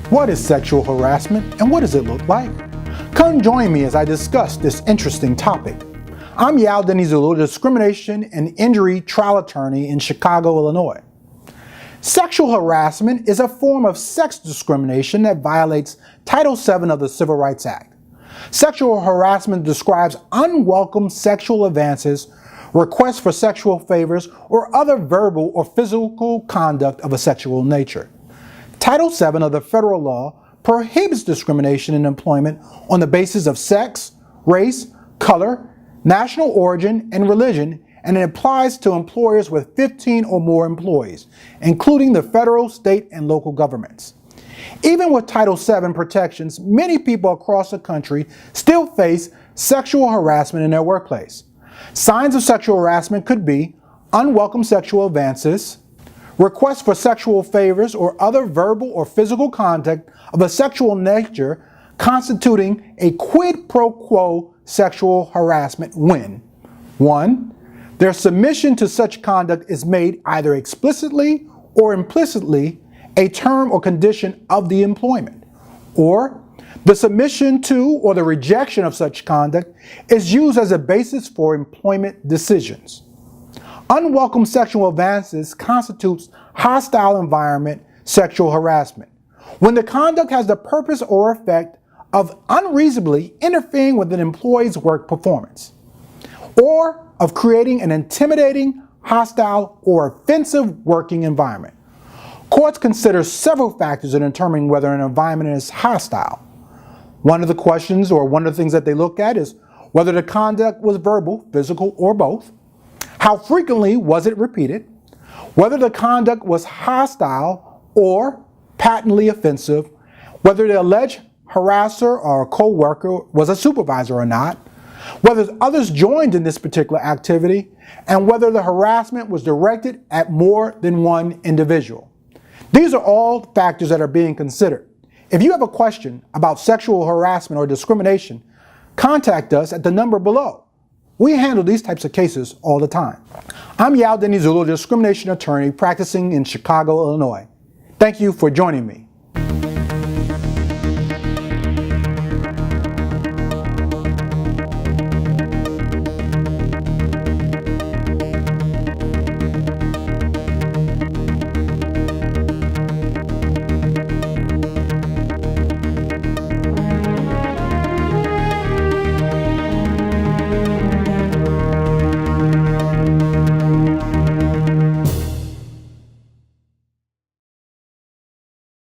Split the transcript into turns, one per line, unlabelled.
What is sexual harassment and what does it look like? Come join me as I discuss this interesting topic. I'm Yao Dinizulu, discrimination and injury trial attorney in Chicago, Illinois. Sexual harassment is a form of sex discrimination that violates Title VII of the Civil Rights Act. Sexual harassment describes unwelcome sexual advances, requests for sexual favors, or other verbal or physical conduct of a sexual nature. Title VII of the federal law prohibits discrimination in employment on the basis of sex, race, color, national origin, and religion, and it applies to employers with 15 or more employees, including the federal, state, and local governments. Even with Title VII protections, many people across the country still face sexual harassment in their workplace. Signs of sexual harassment could be unwelcome sexual advances, requests for sexual favors, or other verbal or physical conduct of a sexual nature constituting a quid pro quo sexual harassment when 1. Their submission to such conduct is made either explicitly or implicitly a term or condition of the employment, or the submission to or the rejection of such conduct is used as a basis for employment decisions. Unwelcome sexual advances constitutes hostile environment sexual harassment when the conduct has the purpose or effect of unreasonably interfering with an employee's work performance, or of creating an intimidating, hostile, or offensive working environment. Courts consider several factors in determining whether an environment is hostile. One of the questions or one of the things that they look at is whether the conduct was verbal, physical, or both. How frequently was it repeated? Whether the conduct was hostile or patently offensive, whether the alleged harasser or coworker was a supervisor or not, whether others joined in this particular activity, and whether the harassment was directed at more than one individual. These are all factors that are being considered. If you have a question about sexual harassment or discrimination, contact us at the number below. We handle these types of cases all the time. I'm Yao Dinizulu, discrimination attorney practicing in Chicago, Illinois. Thank you for joining me.